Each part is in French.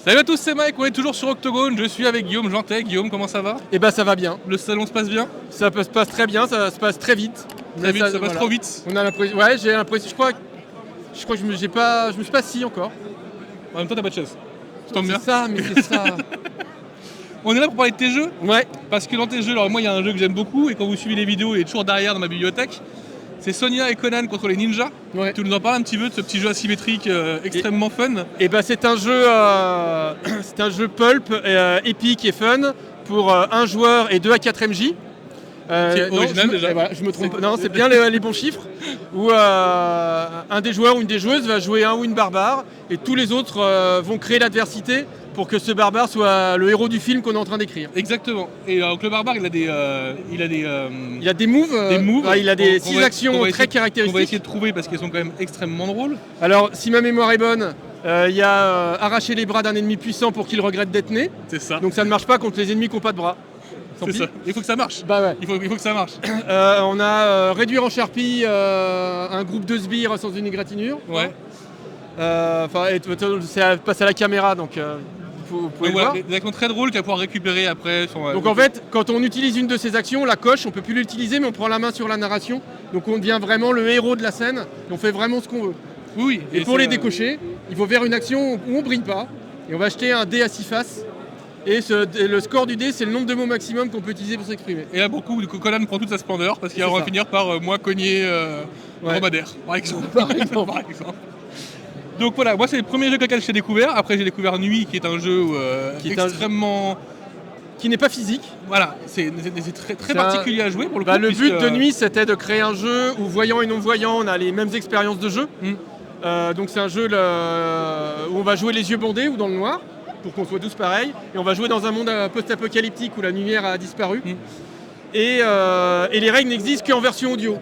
Salut à tous, c'est Mike, on est toujours sur Octogone, je suis avec Guillaume Jantet. Guillaume, comment ça va? Eh ben ça va bien, Le salon se passe bien? ça se passe très bien, ça se passe très vite. Très vite, ça passe voilà. trop vite. On a l'impression, ouais, j'ai l'impression, je crois que je me suis pas assis encore. En même temps, t'as pas de chaise. Ça tombe bien. C'est ça, mais c'est ça. On est là pour parler de tes jeux, Ouais, parce que dans tes jeux, alors moi il y a un jeu que j'aime beaucoup, et quand vous suivez les vidéos, il est toujours derrière dans ma bibliothèque. C'est Sonia et Conan contre les ninjas. ouais. Tu nous en parles un petit peu de ce petit jeu asymétrique extrêmement fun. Et ben c'est un jeu pulp, épique et fun pour un joueur et 2 à 4 MJ. C'est original déjà. Voilà, je me trompe. Non, c'est bien les bons chiffres. Où un des joueurs ou une des joueuses va jouer un ou une barbare et tous les autres vont créer l'adversité pour que ce barbare soit le héros du film qu'on est en train d'écrire. Exactement. Et donc le barbare, il a des Il a des moves, il a des 6 actions très caractéristiques. On va essayer de trouver parce qu'elles sont quand même extrêmement drôles. Alors, si ma mémoire est bonne, il y a arracher les bras d'un ennemi puissant pour qu'il regrette d'être né. C'est ça. Donc ça ne marche pas contre les ennemis qui n'ont pas de bras. Tant C'est pis. ça. Il faut que ça marche. Bah ouais. Il faut que ça marche. On a réduire en charpie un groupe de sbires sans une égratignure. Ouais. C'est passe à la caméra, donc vous pouvez Donc le voilà, voir. des actions très drôles qu'à pouvoir récupérer après. Donc en fait, quand on utilise une de ces actions, la coche, on peut plus l'utiliser, mais on prend la main sur la narration. Donc on devient vraiment le héros de la scène, et on fait vraiment ce qu'on veut. Oui. Et pour les décocher, il faut faire une action où on brille pas, et on va acheter un dé à 6 faces. Et le score du dé, c'est le nombre de mots maximum qu'on peut utiliser pour s'exprimer. Et là, beaucoup, du coup, Conan prend toute sa splendeur parce qu'il C'est va ça. finir par moi cogner Ouais. dromadaire, par exemple. Par exemple. Par exemple. Donc voilà, moi c'est le premier jeu avec lequel j'ai découvert. Après j'ai découvert Nuit, qui est un jeu Qui est un extrêmement... Qui n'est pas physique. Voilà, c'est très C'est particulier à jouer pour le coup. Le but puisque, de Nuit, c'était de créer un jeu où voyants et non-voyants, on a les mêmes expériences de jeu. Donc c'est un jeu où on va jouer les yeux bandés ou dans le noir, pour qu'on soit tous pareils. Et on va jouer dans un monde post-apocalyptique où la lumière a disparu. Et les règles n'existent qu'en version audio.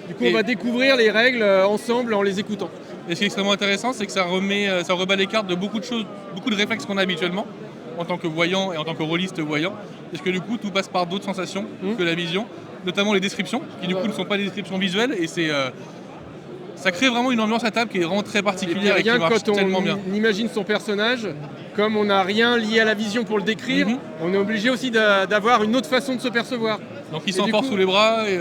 Du coup, on va découvrir les règles ensemble en les écoutant. Et ce qui est extrêmement intéressant, c'est que ça rebat les cartes de beaucoup de choses, beaucoup de réflexes qu'on a habituellement en tant que voyant et en tant que rôliste voyant. Parce que du coup, tout passe par d'autres sensations que la vision, notamment les descriptions, qui du coup ne sont pas des descriptions visuelles. Et ça crée vraiment une ambiance à table qui est vraiment très particulière et qui marche tellement bien. On imagine son personnage, comme on n'a rien lié à la vision pour le décrire, on est obligé aussi d'avoir une autre façon de se percevoir. Donc il s'enforce sous les bras et...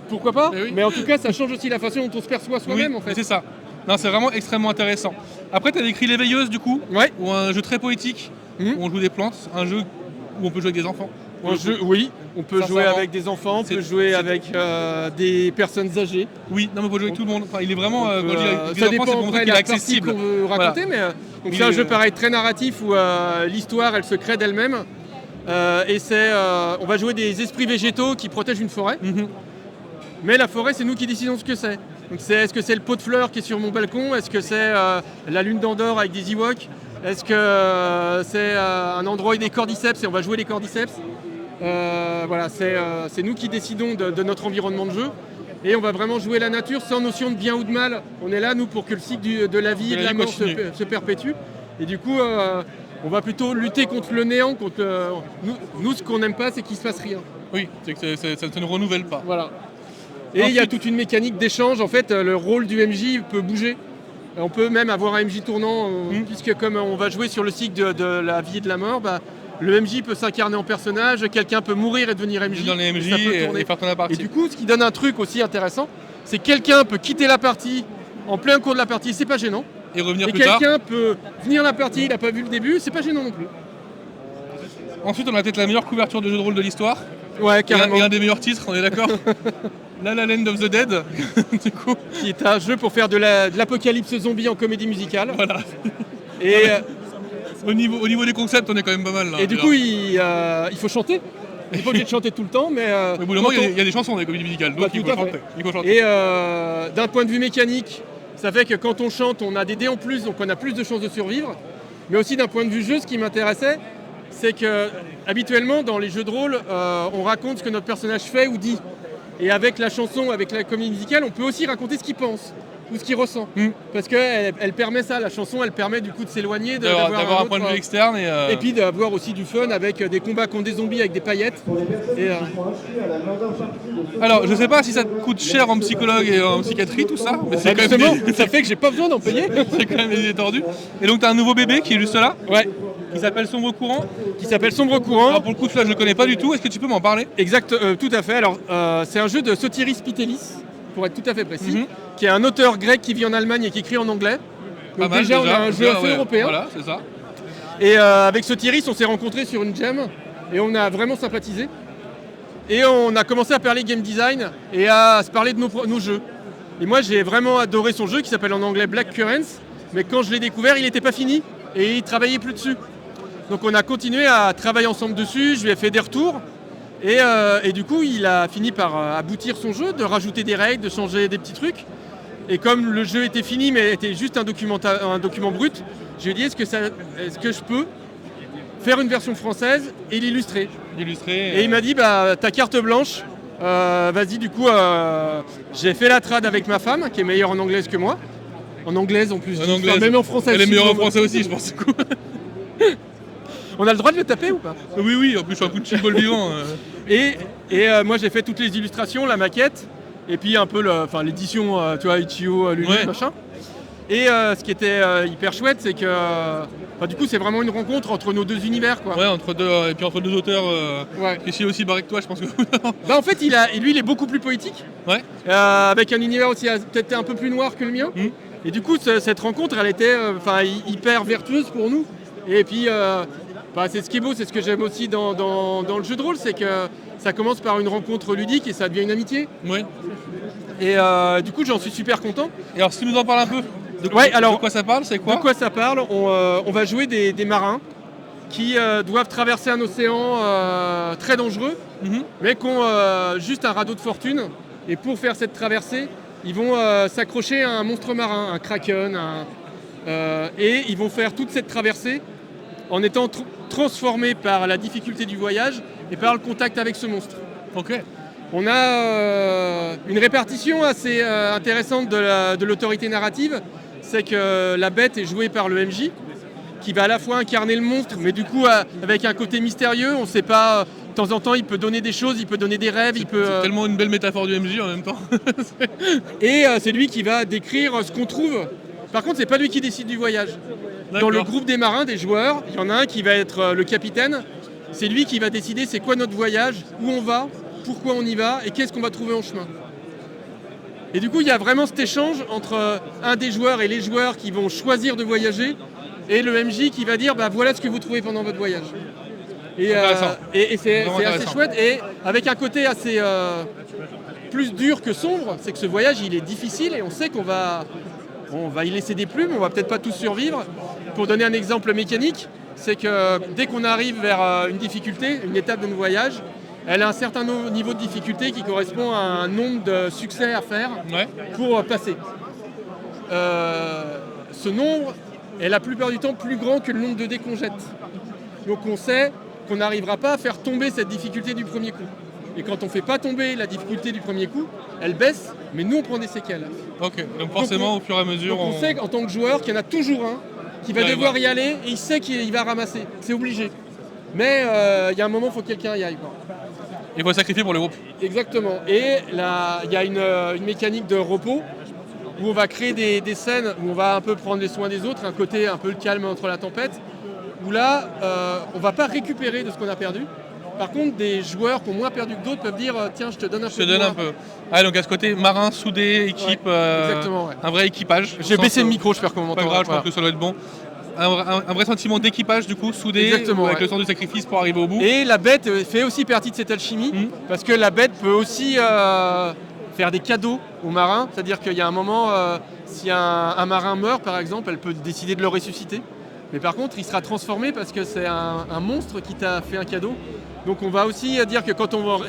Pourquoi pas, Mais oui. mais en tout cas ça change aussi la façon dont on se perçoit soi-même Oui, en fait. c'est ça. Non, c'est vraiment extrêmement intéressant. Après, tu as décrit L'éveilleuse du coup, Ouais. ou un jeu très poétique où on joue des plantes, un jeu où on peut jouer avec des enfants. Oui, on peut jouer Sincèrement, avec des enfants, on peut c'est- jouer c'est- avec des personnes âgées. Oui, non, mais on peut jouer avec tout le monde. Enfin, il est vraiment. Quand je dis avec des Ça enfants, dépend c'est pour montrer après qu'il est de la partie accessible. qu'on veut raconter, Voilà. donc Mais c'est un jeu pareil très narratif où l'histoire elle se crée d'elle-même. On va jouer des esprits végétaux qui protègent une forêt. Mais la forêt, c'est nous qui décidons ce que c'est. Donc est-ce que c'est le pot de fleurs qui est sur mon balcon? Est-ce que c'est la lune d'Andorre avec des Ewoks? Est-ce que c'est un endroit des cordyceps et on va jouer les cordyceps? Voilà, c'est nous qui décidons de notre environnement de jeu. Et on va vraiment jouer la nature sans notion de bien ou de mal. On est là, nous, pour que le cycle de la vie et de la mort se perpétue. Et du coup, on va plutôt lutter contre le néant. Nous, ce qu'on n'aime pas, c'est qu'il ne se passe rien. Oui, c'est que ça ne renouvelle pas. Voilà. Et il y a toute une mécanique d'échange. En fait, le rôle du MJ peut bouger. On peut même avoir un MJ tournant, puisque comme on va jouer sur le cycle de la vie et de la mort, le MJ peut s'incarner en personnage, quelqu'un peut mourir et devenir MJ. Dans les MJ ça peut tourner. et faire tourner la partie. Et du coup, ce qui donne un truc aussi intéressant, c'est que quelqu'un peut quitter la partie en plein cours de la partie, c'est pas gênant. Et revenir Et plus tard. quelqu'un peut venir la partie, il n'a pas vu le début, c'est pas gênant non plus. Ensuite, on a peut-être la meilleure couverture de jeu de rôle de l'histoire. Ouais, Et carrément. un des meilleurs titres, on est d'accord. La Land of the Dead, du coup. Qui est un jeu pour faire de l'apocalypse zombie en comédie musicale. Voilà. Et, Au niveau des concepts, on est quand même pas mal là. et du coup, il faut chanter. Il n'est pas obligé de chanter tout le temps, mais. Mais au bout d'un moment, il y a des chansons dans les comédies musicales, donc Bah, il tout faut à fait. chanter. Il faut chanter. Et d'un point de vue mécanique, ça fait que quand on chante, on a des dés en plus, donc on a plus de chances de survivre. Mais aussi d'un point de vue jeu, ce qui m'intéressait, c'est que habituellement dans les jeux de rôle, on raconte ce que notre personnage fait ou dit. Et avec la chanson, avec la comédie musicale, on peut aussi raconter ce qu'il pense. ou ce qu'il ressent. Parce qu'elle permet ça, la chanson, elle permet du coup de s'éloigner, d'avoir un point de vue externe. Et puis d'avoir aussi du fun avec des combats contre des zombies avec des paillettes. Alors, je sais pas si ça te coûte cher en psychologue et en psychiatrie, tout ça, mais c'est quand même ça fait que j'ai pas besoin d'en payer. c'est quand même détendu. Et donc, tu as un nouveau bébé qui est juste là, Ouais, qui s'appelle Sombre Courant. qui s'appelle Sombre Courant. Alors, pour le coup, celui-là, je le connais pas du tout. Est-ce que tu peux m'en parler? Exact, tout à fait. Alors, c'est un jeu de Sotiris Pitelis, pour être tout à fait précis, qui est un auteur grec qui vit en Allemagne et qui écrit en anglais. Donc Pas mal, déjà, on a un jeu assez européen. Voilà, c'est ça. Et avec Sotiris, on s'est rencontrés sur une jam et on a vraiment sympathisé. Et on a commencé à parler game design et à se parler de nos jeux. Et moi, j'ai vraiment adoré son jeu qui s'appelle en anglais Black Currents. Mais quand je l'ai découvert, il n'était pas fini et il travaillait plus dessus. Donc on a continué à travailler ensemble dessus, je lui ai fait des retours. Et du coup, il a fini par aboutir son jeu, de rajouter des règles, de changer des petits trucs. Et comme le jeu était fini, mais était juste un document brut, je lui ai dit est-ce que je peux faire une version française et l'illustrer. Et il m'a dit ta carte blanche, vas-y. Du coup, j'ai fait la trad avec ma femme, qui est meilleure en anglaise que moi. En anglaise en plus. Même en français. Elle est meilleure en français aussi, je pense. On a le droit de le taper ou pas? Oui, en plus je suis un coup de chibol vivant. Et moi j'ai fait toutes les illustrations, la maquette, et puis un peu l'édition, tu vois, Itch.io, Lulu, machin. Et ce qui était hyper chouette, c'est que du coup c'est vraiment une rencontre entre nos deux univers, quoi. Ouais, entre deux auteurs qui sont aussi barrés que toi, je pense que. En fait, lui il est beaucoup plus poétique. Ouais. Avec un univers aussi peut-être un peu plus noir que le mien. Et du coup cette rencontre elle était hyper vertueuse pour nous. Et puis c'est ce qui est beau, c'est ce que j'aime aussi dans le jeu de rôle, c'est que ça commence par une rencontre ludique et ça devient une amitié. Ouais. Et du coup, j'en suis super content. Et alors, si tu nous en parles un peu, de quoi ça parle, c'est quoi? De quoi ça parle? On va jouer des marins qui doivent traverser un océan très dangereux, mais qui ont juste un radeau de fortune. Et pour faire cette traversée, ils vont s'accrocher à un monstre marin, un kraken, et ils vont faire toute cette traversée en étant transformés par la difficulté du voyage et par le contact avec ce monstre. Ok. On a une répartition assez intéressante de l'autorité narrative. C'est que la bête est jouée par le MJ, qui va à la fois incarner le monstre, mais du coup avec un côté mystérieux. On ne sait pas, de temps en temps il peut donner des choses, il peut donner des rêves. C'est tellement une belle métaphore du MJ en même temps. Et c'est lui qui va décrire ce qu'on trouve. Par contre, c'est pas lui qui décide du voyage. Dans le groupe des marins, des joueurs, il y en a un qui va être le capitaine. C'est lui qui va décider c'est quoi notre voyage, où on va, pourquoi on y va et qu'est-ce qu'on va trouver en chemin. Et du coup, il y a vraiment cet échange entre un des joueurs et les joueurs qui vont choisir de voyager et le MJ qui va dire voilà ce que vous trouvez pendant votre voyage. Et c'est assez chouette. Et avec un côté assez plus dur que sombre, c'est que ce voyage il est difficile et on sait qu'on va y laisser des plumes, on va peut-être pas tous survivre. Pour donner un exemple mécanique, c'est que dès qu'on arrive vers une difficulté, une étape de notre voyage, elle a un certain niveau de difficulté qui correspond à un nombre de succès à faire pour passer. Ce nombre est la plupart du temps plus grand que le nombre de dés qu'on jette. Donc on sait qu'on n'arrivera pas à faire tomber cette difficulté du premier coup. Et quand on ne fait pas tomber la difficulté du premier coup, elle baisse, mais nous on prend des séquelles. Ok, donc forcément au fur et à mesure... on sait qu'en tant que joueur qu'il y en a toujours un qui va devoir y aller et il sait qu'il va ramasser. C'est obligé. Mais il y a un moment, il faut que quelqu'un y aille. Il faut sacrifier pour le groupe. Exactement. Et là, il y a une mécanique de repos où on va créer des scènes où on va un peu prendre les soins des autres, un côté un peu le calme entre la tempête, où là, on ne va pas récupérer de ce qu'on a perdu. Par contre, des joueurs qui ont moins perdu que d'autres peuvent dire tiens, je te donne un peu. Je te donne un peu. Ah, donc à ce côté, marin, soudé, équipe, exactement, un vrai équipage. J'ai baissé le micro, je perds comment on m'entend. Pas grave, je pense que ça doit être bon. Un vrai sentiment d'équipage du coup, soudé, avec le sens du sacrifice pour arriver au bout. Et la bête fait aussi partie de cette alchimie, parce que la bête peut aussi faire des cadeaux aux marins. C'est-à-dire qu'il y a un moment, si un marin meurt par exemple, elle peut décider de le ressusciter. Mais par contre, il sera transformé parce que c'est un monstre qui t'a fait un cadeau. Donc on va aussi dire que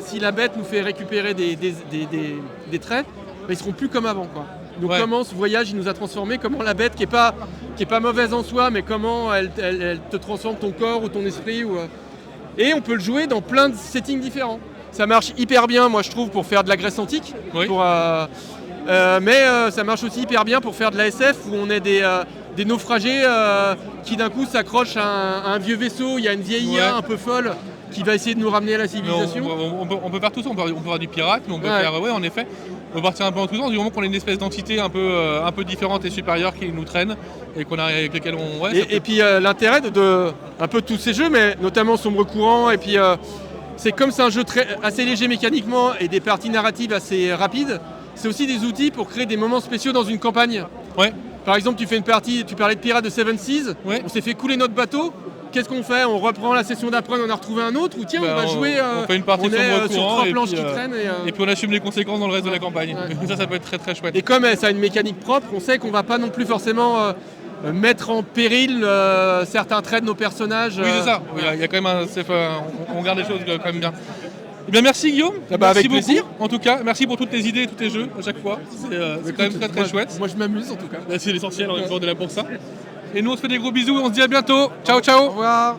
si la bête nous fait récupérer des traits, ils ne seront plus comme avant, quoi. Donc comment ce voyage il nous a transformés, comment la bête qui est pas mauvaise en soi, mais comment elle te transforme ton corps ou ton esprit. Et on peut le jouer dans plein de settings différents. Ça marche hyper bien, moi je trouve, pour faire de la Grèce antique. Mais ça marche aussi hyper bien pour faire de la SF où on est des naufragés qui d'un coup s'accrochent à un vieux vaisseau, il y a une vieille IA un peu folle qui va essayer de nous ramener à la civilisation. On peut faire tout ça, on peut faire du pirate, mais on peut faire, en effet, on peut partir un peu en tout temps, du moment qu'on a une espèce d'entité un peu différente et supérieure qui nous traîne et avec lesquels on... Et puis l'intérêt de un peu tous ces jeux, mais notamment Sombre Courant, et puis c'est comme c'est un jeu assez léger mécaniquement et des parties narratives assez rapides, c'est aussi des outils pour créer des moments spéciaux dans une campagne. Ouais. Par exemple, tu fais une partie, tu parlais de Pirates de Seven Seas, on s'est fait couler notre bateau. Qu'est-ce qu'on fait? On reprend la session d'après, on en a retrouvé un autre, ou tiens, on va jouer. On fait une partie sur trois planches qui traînent. Et puis on assume les conséquences dans le reste de la campagne. Ça peut être très très chouette. Et comme ça a une mécanique propre, on sait qu'on va pas non plus forcément mettre en péril certains traits de nos personnages. Oui, c'est ça. Il y a quand même on garde les choses quand même bien. Eh bien, merci Guillaume. Merci avec beaucoup. plaisir. En tout cas, merci pour toutes tes idées et tous tes jeux à chaque fois. C'est quand même très très chouette. Moi, je m'amuse en tout cas. C'est l'essentiel, on est de là pour ça. Et nous, on se fait des gros bisous et on se dit à bientôt. Ciao, ciao. Au revoir.